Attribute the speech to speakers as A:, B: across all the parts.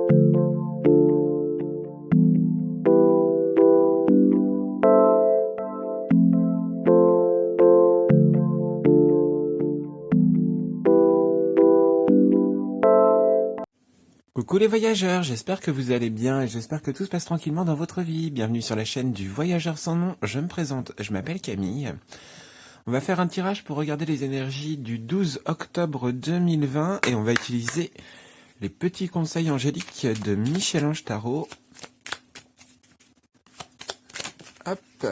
A: Coucou les voyageurs, j'espère que vous allez bien et j'espère que tout se passe tranquillement dans votre vie. Bienvenue sur la chaîne du Voyageur sans nom, je me présente, je m'appelle Camille. On va faire un tirage pour regarder les énergies du 12 octobre 2020 et on va utiliser les petits conseils angéliques de Michel-Ange Tarot. Hop.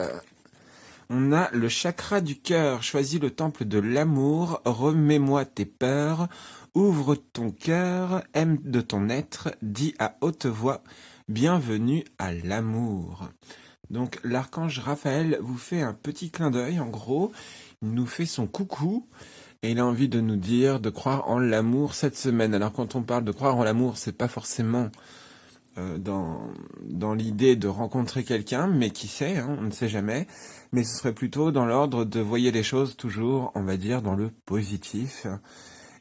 A: On a le chakra du cœur, choisis le temple de l'amour, remets-moi tes peurs, ouvre ton cœur, aime de ton être, dis à haute voix, bienvenue à l'amour. Donc l'archange Raphaël vous fait un petit clin d'œil, en gros, il nous fait son coucou, et il a envie de nous dire de croire en l'amour cette semaine. Alors quand on parle de croire en l'amour, c'est pas forcément dans l'idée de rencontrer quelqu'un, mais qui sait, hein, on ne sait jamais, mais ce serait plutôt dans l'ordre de voyer les choses toujours, on va dire, dans le positif.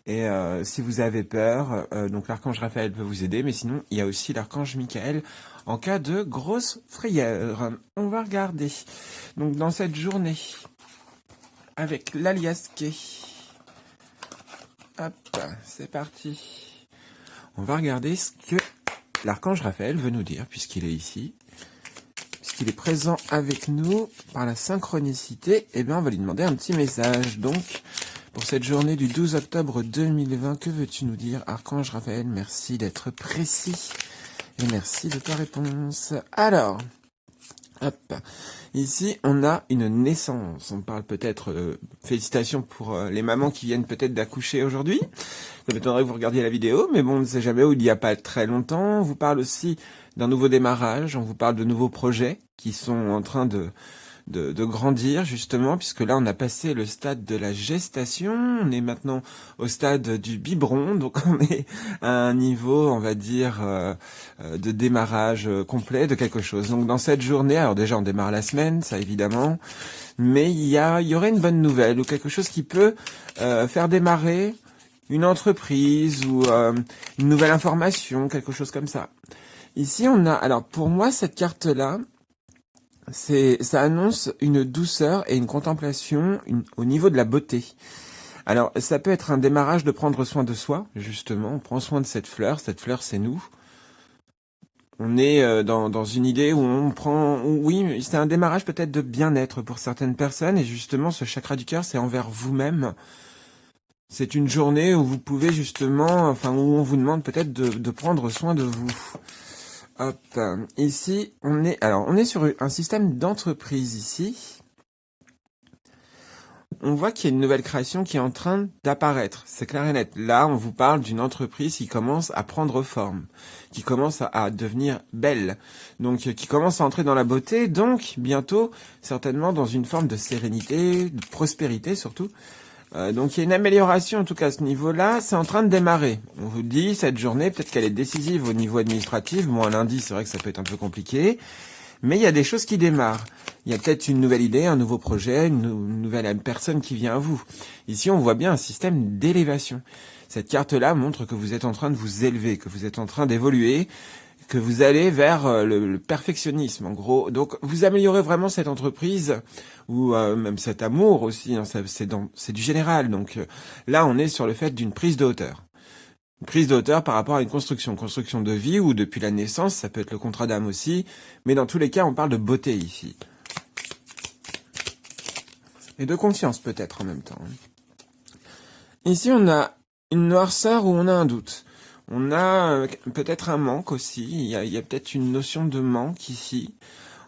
A: Et si vous avez peur, donc l'archange Raphaël peut vous aider, mais sinon il y a aussi l'archange Michael en cas de grosse frayeur. On va regarder. Donc dans cette journée, avec l'aliasqué, hop, c'est parti. On va regarder ce que l'archange Raphaël veut nous dire, puisqu'il est ici, puisqu'il est présent avec nous par la synchronicité. Eh bien on va lui demander un petit message. Donc pour cette journée du 12 octobre 2020, que veux-tu nous dire, Archange Raphaël? Merci d'être précis et merci de ta réponse. Alors, hop, ici on a une naissance. On parle peut-être, félicitations pour les mamans qui viennent peut-être d'accoucher aujourd'hui. Ça m'étonnerait que vous regardiez la vidéo, mais bon, on ne sait jamais, où il n'y a pas très longtemps. On vous parle aussi d'un nouveau démarrage, on vous parle de nouveaux projets qui sont en train de grandir, justement, puisque là on a passé le stade de la gestation, on est maintenant au stade du biberon, donc on est à un niveau, on va dire, de démarrage complet de quelque chose. Donc dans cette journée, alors déjà on démarre la semaine, ça évidemment, mais il y aurait une bonne nouvelle, ou quelque chose qui peut faire démarrer une entreprise, ou une nouvelle information, quelque chose comme ça. Ici on a, alors pour moi cette carte-là, ça annonce une douceur et une contemplation au niveau de la beauté. Alors, ça peut être un démarrage de prendre soin de soi, justement. On prend soin de cette fleur c'est nous. On est dans une idée où on prend... Oui, c'est un démarrage peut-être de bien-être pour certaines personnes, et justement, ce chakra du cœur, c'est envers vous-même. C'est une journée où vous pouvez justement... Enfin, où on vous demande peut-être de prendre soin de vous. Hop, ici, on est sur un système d'entreprise ici. On voit qu'il y a une nouvelle création qui est en train d'apparaître, c'est clair et net. Là, on vous parle d'une entreprise qui commence à prendre forme, qui commence à devenir belle, donc qui commence à entrer dans la beauté, donc bientôt, certainement dans une forme de sérénité, de prospérité surtout. Donc il y a une amélioration en tout cas à ce niveau-là, c'est en train de démarrer. On vous dit, cette journée, peut-être qu'elle est décisive au niveau administratif. Bon, un lundi, c'est vrai que ça peut être un peu compliqué, mais il y a des choses qui démarrent. Il y a peut-être une nouvelle idée, un nouveau projet, une nouvelle personne qui vient à vous. Ici, on voit bien un système d'élévation. Cette carte-là montre que vous êtes en train de vous élever, que vous êtes en train d'évoluer, que vous allez vers le perfectionnisme, en gros. Donc, vous améliorez vraiment cette entreprise, ou même cet amour aussi, hein, c'est du général. Donc là, on est sur le fait d'une prise de hauteur. Une prise de hauteur par rapport à une construction de vie, ou depuis la naissance, ça peut être le contrat d'âme aussi, mais dans tous les cas, on parle de beauté ici. Et de conscience peut-être en même temps. Ici, on a une noirceur où on a un doute. On a peut-être un manque aussi, il y a peut-être une notion de manque ici.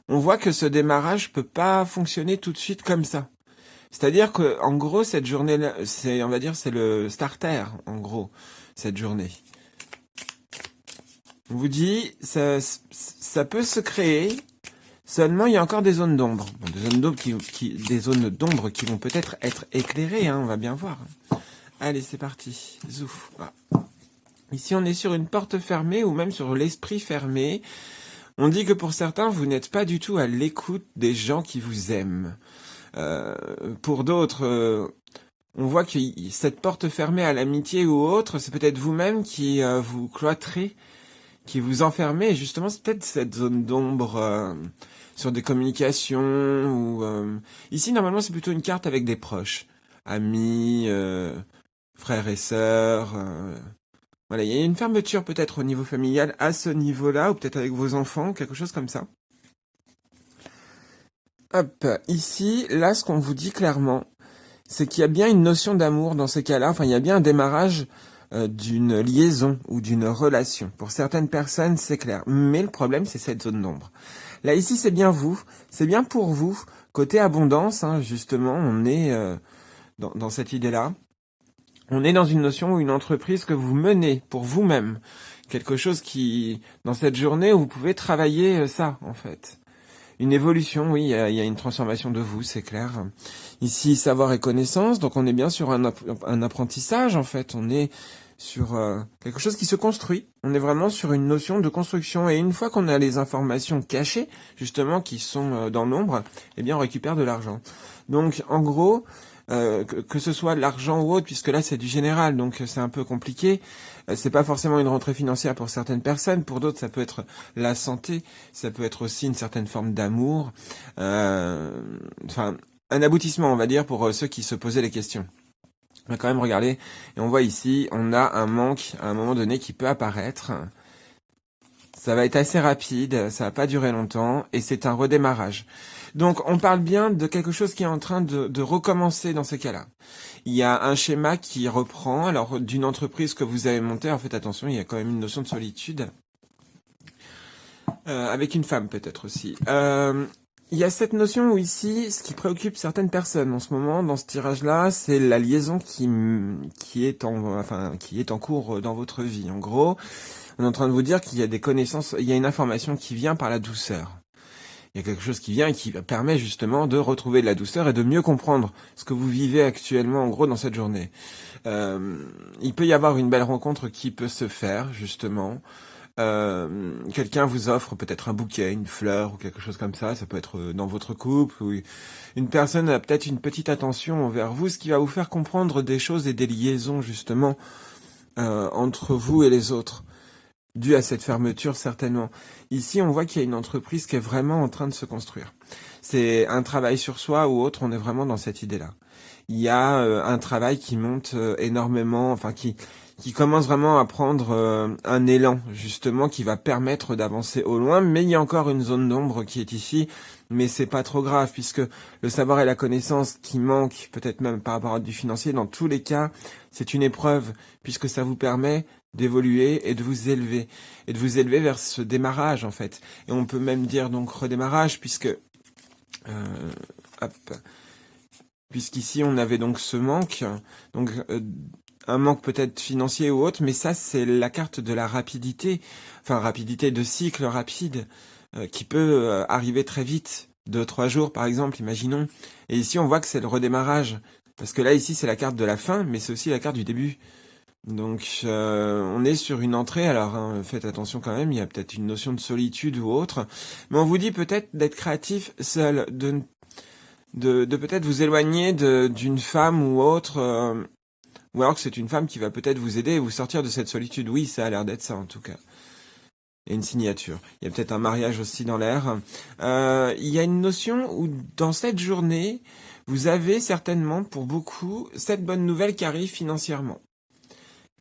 A: On voit que ce démarrage peut pas fonctionner tout de suite comme ça. C'est-à-dire que, en gros, cette journée-là, c'est le starter, en gros, cette journée. On vous dit, ça peut se créer, seulement il y a encore des zones d'ombre. Bon, des zones d'ombre qui vont peut-être être éclairées, hein, on va bien voir. Allez, c'est parti. Zouf. Voilà. Ici, on est sur une porte fermée, ou même sur l'esprit fermé. On dit que pour certains, vous n'êtes pas du tout à l'écoute des gens qui vous aiment. Pour d'autres, on voit que cette porte fermée à l'amitié ou autre, c'est peut-être vous-même qui vous cloîtrez, qui vous enfermez. Et justement, c'est peut-être cette zone d'ombre sur des communications. Ou ici, normalement, c'est plutôt une carte avec des proches, amis, frères et sœurs. Voilà, il y a une fermeture peut-être au niveau familial à ce niveau-là, ou peut-être avec vos enfants, quelque chose comme ça. Hop, ici, là, ce qu'on vous dit clairement, c'est qu'il y a bien une notion d'amour dans ces cas-là. Enfin, il y a bien un démarrage d'une liaison ou d'une relation. Pour certaines personnes, c'est clair. Mais le problème, c'est cette zone d'ombre. Là, ici, c'est bien vous. C'est bien pour vous. Côté abondance, hein, justement, on est dans cette idée-là. On est dans une notion ou une entreprise que vous menez pour vous-même. Quelque chose qui, dans cette journée, où vous pouvez travailler ça, en fait. Une évolution, oui, il y a une transformation de vous, c'est clair. Ici, savoir et connaissance, donc on est bien sur un apprentissage, en fait. On est sur quelque chose qui se construit. On est vraiment sur une notion de construction. Et une fois qu'on a les informations cachées, justement, qui sont dans l'ombre, eh bien, on récupère de l'argent. Donc, en gros, que ce soit de l'argent ou autre, puisque là c'est du général, donc c'est un peu compliqué. C'est pas forcément une rentrée financière pour certaines personnes, pour d'autres ça peut être la santé, ça peut être aussi une certaine forme d'amour, enfin un aboutissement on va dire pour ceux qui se posaient les questions. On va quand même regarder, et on voit ici, on a un manque à un moment donné qui peut apparaître. Ça va être assez rapide, ça va pas durer longtemps, et c'est un redémarrage. Donc on parle bien de quelque chose qui est en train de recommencer dans ces cas-là. Il y a un schéma qui reprend, alors d'une entreprise que vous avez montée, en fait attention, il y a quand même une notion de solitude, avec une femme peut-être aussi. Il y a cette notion où ici, ce qui préoccupe certaines personnes en ce moment, dans ce tirage-là, c'est la liaison qui est en cours dans votre vie. En gros, on est en train de vous dire qu'il y a des connaissances, il y a une information qui vient par la douceur. Il y a quelque chose qui vient et qui permet justement de retrouver de la douceur et de mieux comprendre ce que vous vivez actuellement en gros dans cette journée. Il peut y avoir une belle rencontre qui peut se faire justement. Quelqu'un vous offre peut-être un bouquet, une fleur ou quelque chose comme ça peut être dans votre couple, ou une personne a peut-être une petite attention envers vous, ce qui va vous faire comprendre des choses et des liaisons justement entre vous et les autres. Dû à cette fermeture, certainement. Ici, on voit qu'il y a une entreprise qui est vraiment en train de se construire. C'est un travail sur soi ou autre, on est vraiment dans cette idée-là. Il y a un travail qui monte énormément, enfin qui commence vraiment à prendre un élan, justement, qui va permettre d'avancer au loin, mais il y a encore une zone d'ombre qui est ici, mais c'est pas trop grave, puisque le savoir et la connaissance qui manquent, peut-être même par rapport à du financier, dans tous les cas, c'est une épreuve, puisque ça vous permet d'évoluer et de vous élever vers ce démarrage en fait. Et on peut même dire donc redémarrage puisque puisqu'ici on avait donc ce manque, donc un manque peut-être financier ou autre, mais ça c'est la carte de la rapidité, enfin rapidité de cycle rapide qui peut arriver très vite, 2-3 jours par exemple, imaginons. Et ici on voit que c'est le redémarrage, parce que là ici c'est la carte de la fin, mais c'est aussi la carte du début. Donc on est sur une entrée, alors hein, faites attention quand même, il y a peut-être une notion de solitude ou autre, mais on vous dit peut-être d'être créatif seul, de peut-être vous éloigner d'une femme ou autre, ou alors que c'est une femme qui va peut-être vous aider et vous sortir de cette solitude. Oui, ça a l'air d'être ça en tout cas. Et une signature. Il y a peut-être un mariage aussi dans l'air. Il y a une notion où dans cette journée, vous avez certainement pour beaucoup cette bonne nouvelle qui arrive financièrement.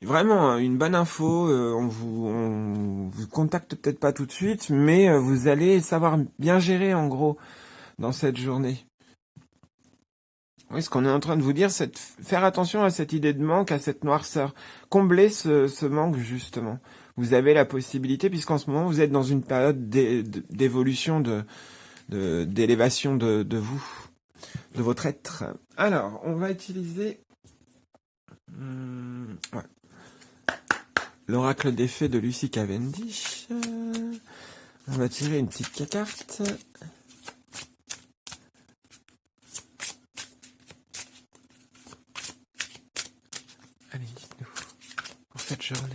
A: Vraiment, une bonne info, on vous contacte peut-être pas tout de suite, mais vous allez savoir bien gérer en gros dans cette journée. Oui, ce qu'on est en train de vous dire, c'est de faire attention à cette idée de manque, à cette noirceur. Combler ce manque justement. Vous avez la possibilité, puisqu'en ce moment vous êtes dans une période d'évolution, d'élévation de vous, de votre être. Alors, on va utiliser... ouais. L'oracle des fées de Lucy Cavendish. On va tirer une petite carte. Allez, dites-nous, pour cette journée.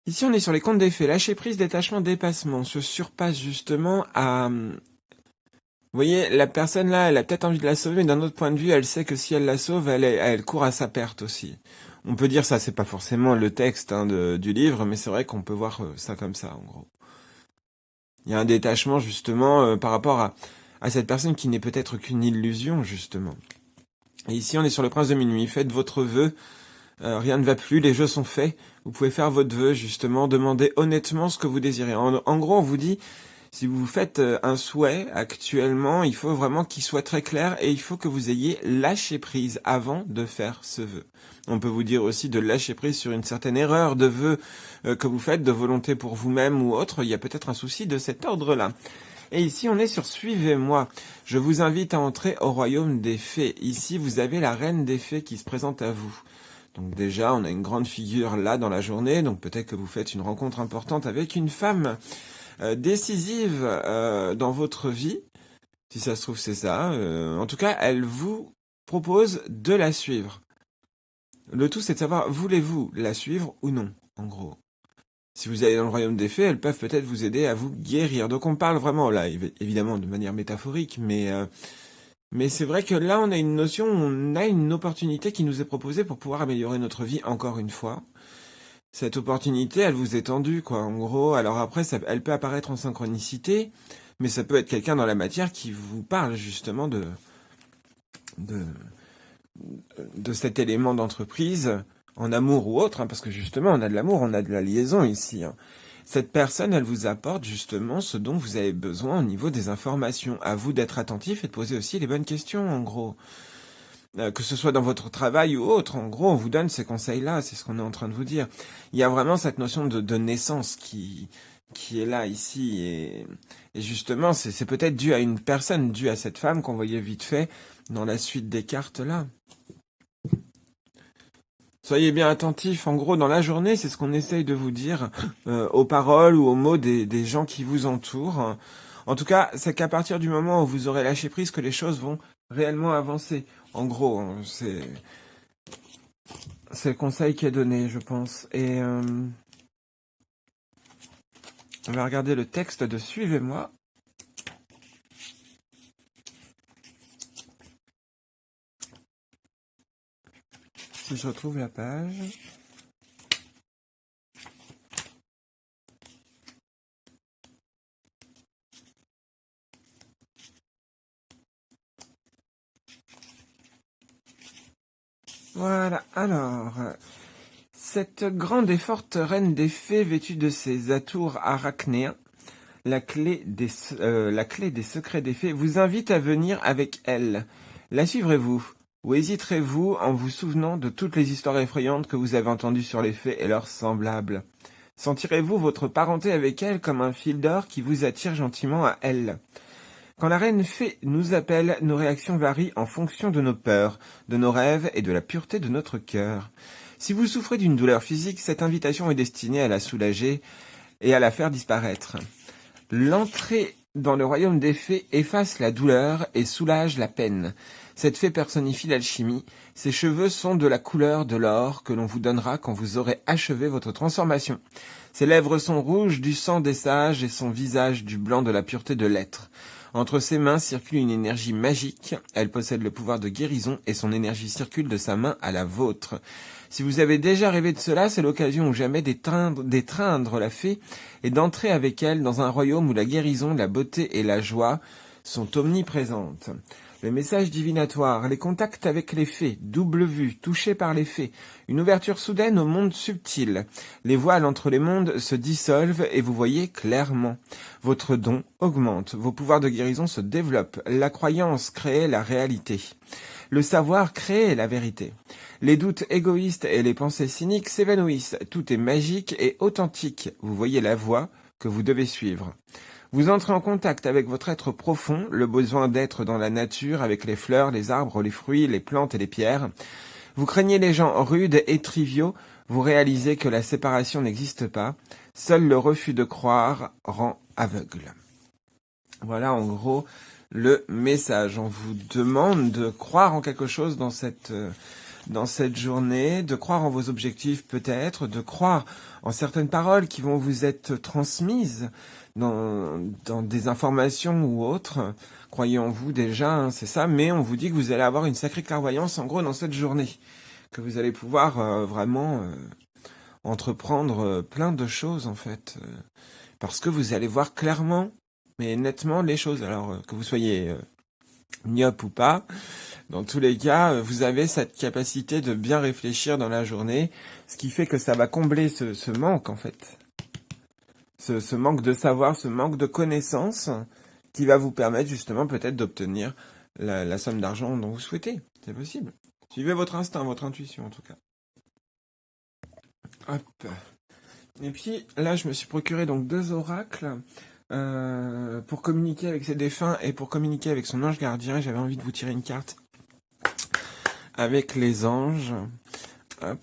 A: Ici, on est sur les contes des fées. Lâcher prise, détachement, dépassement. Se surpasse justement à... Vous voyez, la personne là, elle a peut-être envie de la sauver, mais d'un autre point de vue, elle sait que si elle la sauve, elle court à sa perte aussi. On peut dire ça, c'est pas forcément le texte du livre, mais c'est vrai qu'on peut voir ça comme ça, en gros. Il y a un détachement, justement, par rapport à cette personne qui n'est peut-être qu'une illusion, justement. Et ici, on est sur le prince de minuit. Faites votre vœu. Rien ne va plus, les jeux sont faits. Vous pouvez faire votre vœu, justement. Demandez honnêtement ce que vous désirez. En gros, on vous dit, si vous faites un souhait actuellement, il faut vraiment qu'il soit très clair et il faut que vous ayez lâché prise avant de faire ce vœu. On peut vous dire aussi de lâcher prise sur une certaine erreur de vœu que vous faites, de volonté pour vous-même ou autre. Il y a peut-être un souci de cet ordre-là. Et ici, on est sur Suivez-moi. Je vous invite à entrer au royaume des fées. Ici, vous avez la reine des fées qui se présente à vous. Donc déjà, on a une grande figure là dans la journée. Donc peut-être que vous faites une rencontre importante avec une femme décisive dans votre vie. Si ça se trouve, c'est ça. En tout cas, elle vous propose de la suivre. Le tout, c'est de savoir, voulez-vous la suivre ou non, en gros. Si vous allez dans le royaume des fées, elles peuvent peut-être vous aider à vous guérir. Donc on parle vraiment là, évidemment de manière métaphorique, mais c'est vrai que là on a une notion, on a une opportunité qui nous est proposée pour pouvoir améliorer notre vie encore une fois. Cette opportunité, elle vous est tendue, quoi, en gros. Alors après, elle peut apparaître en synchronicité, mais ça peut être quelqu'un dans la matière qui vous parle justement de cet élément d'entreprise, en amour ou autre, parce que justement, on a de l'amour, on a de la liaison ici. Cette personne, elle vous apporte justement ce dont vous avez besoin au niveau des informations. À vous d'être attentif et de poser aussi les bonnes questions, en gros. Que ce soit dans votre travail ou autre, en gros, on vous donne ces conseils-là, c'est ce qu'on est en train de vous dire. Il y a vraiment cette notion de naissance qui est là, ici, et justement, c'est peut-être dû à une personne, dû à cette femme qu'on voyait vite fait dans la suite des cartes, là. Soyez bien attentifs, en gros, dans la journée, c'est ce qu'on essaye de vous dire, aux paroles ou aux mots des gens qui vous entourent. En tout cas, c'est qu'à partir du moment où vous aurez lâché prise que les choses vont réellement avancer. En gros, c'est le conseil qui est donné, je pense. Et on va regarder le texte de Suivez-moi. Si je retrouve la page. Voilà, alors, cette grande et forte reine des fées vêtue de ses atours arachnéens, la clé des secrets des fées, vous invite à venir avec elle. La suivrez-vous? Ou hésiterez-vous en vous souvenant de toutes les histoires effrayantes que vous avez entendues sur les fées et leurs semblables? Sentirez-vous votre parenté avec elle comme un fil d'or qui vous attire gentiment à elle? Quand la reine fée nous appelle, nos réactions varient en fonction de nos peurs, de nos rêves et de la pureté de notre cœur. Si vous souffrez d'une douleur physique, cette invitation est destinée à la soulager et à la faire disparaître. L'entrée dans le royaume des fées efface la douleur et soulage la peine. Cette fée personnifie l'alchimie. Ses cheveux sont de la couleur de l'or que l'on vous donnera quand vous aurez achevé votre transformation. Ses lèvres sont rouges du sang des sages et son visage du blanc de la pureté de l'être. Entre ses mains circule une énergie magique. Elle possède le pouvoir de guérison et son énergie circule de sa main à la vôtre. Si vous avez déjà rêvé de cela, c'est l'occasion ou jamais d'étreindre la fée et d'entrer avec elle dans un royaume où la guérison, la beauté et la joie sont omniprésentes. Le message divinatoire, les contacts avec les fées, double vue, touché par les fées, une ouverture soudaine au monde subtil. Les voiles entre les mondes se dissolvent et vous voyez clairement. Votre don augmente, vos pouvoirs de guérison se développent, la croyance crée la réalité. Le savoir crée la vérité. Les doutes égoïstes et les pensées cyniques s'évanouissent, tout est magique et authentique. Vous voyez la voie que vous devez suivre. Vous entrez en contact avec votre être profond, le besoin d'être dans la nature, avec les fleurs, les arbres, les fruits, les plantes et les pierres. Vous craignez les gens rudes et triviaux, vous réalisez que la séparation n'existe pas. Seul le refus de croire rend aveugle. Voilà en gros le message. On vous demande de croire en quelque chose dans cette journée, de croire en vos objectifs peut-être, de croire en certaines paroles qui vont vous être transmises dans des informations ou autres. Croyez en vous déjà, c'est ça, mais on vous dit que vous allez avoir une sacrée clairvoyance en gros dans cette journée. que vous allez pouvoir vraiment entreprendre plein de choses en fait, parce que vous allez voir clairement, mais nettement les choses. Alors que vous soyez myope ou pas, dans tous les cas, vous avez cette capacité de bien réfléchir dans la journée, ce qui fait que ça va combler ce manque en fait, ce manque de savoir, ce manque de connaissances, qui va vous permettre justement peut-être d'obtenir la somme d'argent dont vous souhaitez. C'est possible. Suivez votre instinct, votre intuition en tout cas. Hop. Et puis là, je me suis procuré donc 2 oracles pour communiquer avec ses défunts et pour communiquer avec son ange gardien. J'avais envie de vous tirer une carte avec les anges. Hop.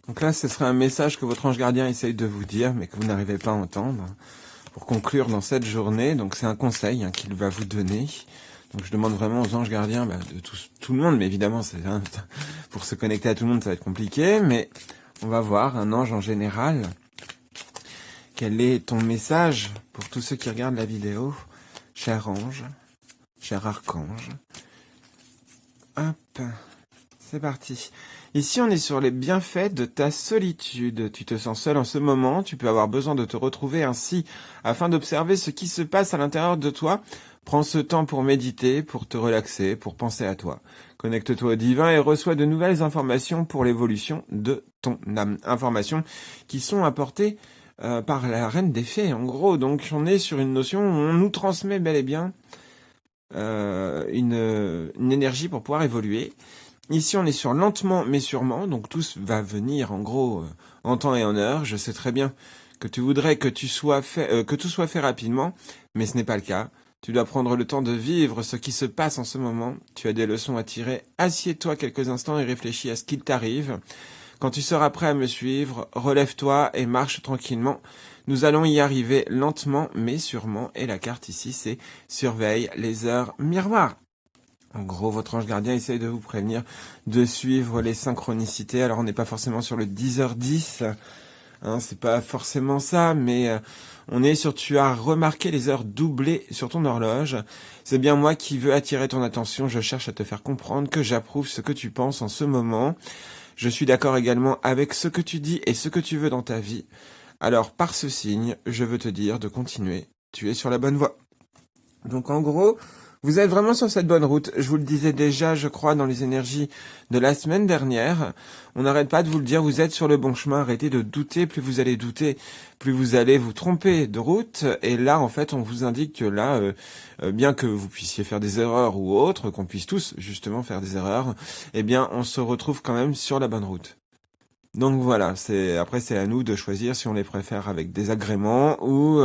A: Donc là, ce serait un message que votre ange gardien essaye de vous dire, mais que vous n'arrivez pas à entendre, pour conclure dans cette journée. Donc c'est un conseil qu'il va vous donner. Donc je demande vraiment aux anges gardiens, de tout le monde, mais évidemment, pour se connecter à tout le monde, ça va être compliqué, mais on va voir un ange en général. Quel est ton message pour tous ceux qui regardent la vidéo, cher ange, cher archange? Hop, c'est parti. Ici, on est sur les bienfaits de ta solitude. Tu te sens seul en ce moment, tu peux avoir besoin de te retrouver ainsi afin d'observer ce qui se passe à l'intérieur de toi. Prends ce temps pour méditer, pour te relaxer, pour penser à toi. Connecte-toi au divin et reçois de nouvelles informations pour l'évolution de ton âme. Informations qui sont apportées par la reine des fées, en gros. Donc, on est sur une notion où on nous transmet bel et bien une énergie pour pouvoir évoluer. Ici, on est sur lentement mais sûrement, donc tout va venir en gros en temps et en heure. Je sais très bien que tu voudrais que tout soit fait rapidement, mais ce n'est pas le cas. Tu dois prendre le temps de vivre ce qui se passe en ce moment. Tu as des leçons à tirer. Assieds-toi quelques instants et réfléchis à ce qu'il t'arrive. Quand tu seras prêt à me suivre, relève-toi et marche tranquillement. Nous allons y arriver lentement mais sûrement. Et la carte ici, c'est surveille les heures miroirs. En gros, votre ange gardien essaye de vous prévenir de suivre les synchronicités. Alors, on n'est pas forcément sur le 10h10, c'est pas forcément ça, mais on est sur tu as remarqué les heures doublées sur ton horloge. C'est bien moi qui veux attirer ton attention. Je cherche à te faire comprendre que j'approuve ce que tu penses en ce moment. Je suis d'accord également avec ce que tu dis et ce que tu veux dans ta vie. Alors, par ce signe, je veux te dire de continuer. Tu es sur la bonne voie. Donc, en gros, vous êtes vraiment sur cette bonne route. Je vous le disais déjà, je crois, dans les énergies de la semaine dernière. On n'arrête pas de vous le dire, vous êtes sur le bon chemin. Arrêtez de douter. Plus vous allez douter, plus vous allez vous tromper de route. Et là, en fait, on vous indique que là, bien que vous puissiez faire des erreurs ou autres, qu'on puisse tous, justement, faire des erreurs, eh bien, on se retrouve quand même sur la bonne route. Donc voilà, après, c'est à nous de choisir si on les préfère avec des agréments ou...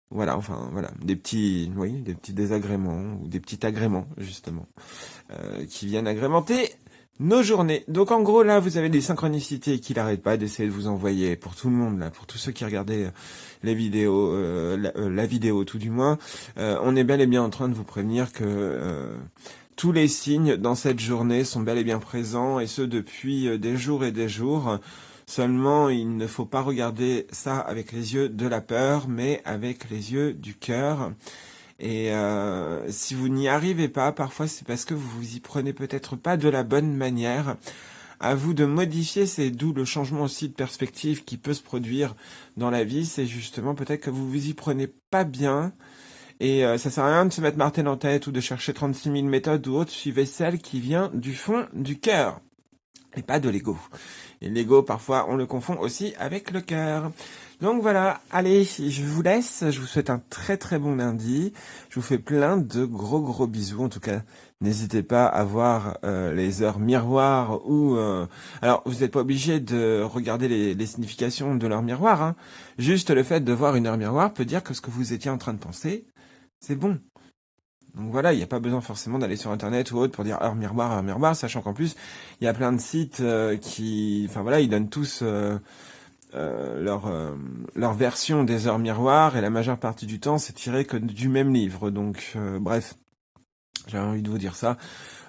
A: Voilà, des petits désagréments ou des petits agréments justement qui viennent agrémenter nos journées. Donc en gros là, vous avez des synchronicités qu'il n'arrête pas d'essayer de vous envoyer pour tout le monde là, pour tous ceux qui regardaient les vidéos, la vidéo tout du moins. On est bel et bien en train de vous prévenir que tous les signes dans cette journée sont bel et bien présents et ce depuis des jours et des jours. Seulement, il ne faut pas regarder ça avec les yeux de la peur, mais avec les yeux du cœur. Et si vous n'y arrivez pas, parfois c'est parce que vous vous y prenez peut-être pas de la bonne manière. À vous de modifier, c'est d'où le changement aussi de perspective qui peut se produire dans la vie. C'est justement peut-être que vous vous y prenez pas bien. Et ça sert à rien de se mettre martel en tête ou de chercher 36 000 méthodes ou autres. Suivez celle qui vient du fond du cœur. Et pas de l'ego. Et l'ego, parfois, on le confond aussi avec le cœur. Donc voilà, allez, je vous laisse. Je vous souhaite un très très bon lundi. Je vous fais plein de gros bisous. En tout cas, n'hésitez pas à voir les heures miroirs ou... Alors, vous n'êtes pas obligé de regarder les significations de l'heure miroir. Juste le fait de voir une heure miroir peut dire que ce que vous étiez en train de penser, c'est bon. Donc voilà, il n'y a pas besoin forcément d'aller sur internet ou autre pour dire heure miroir, sachant qu'en plus, il y a plein de sites ils donnent tous leur version des heures miroirs et la majeure partie du temps, c'est tiré que du même livre. Donc bref, J'avais envie de vous dire ça.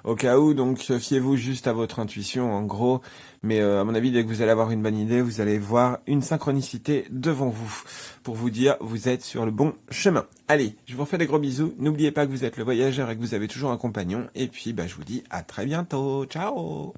A: Au cas où, donc fiez-vous juste à votre intuition, en gros. Mais à mon avis, dès que vous allez avoir une bonne idée, vous allez voir une synchronicité devant vous pour vous dire vous êtes sur le bon chemin. Allez, je vous refais des gros bisous. N'oubliez pas que vous êtes le voyageur et que vous avez toujours un compagnon. Et puis, je vous dis à très bientôt. Ciao!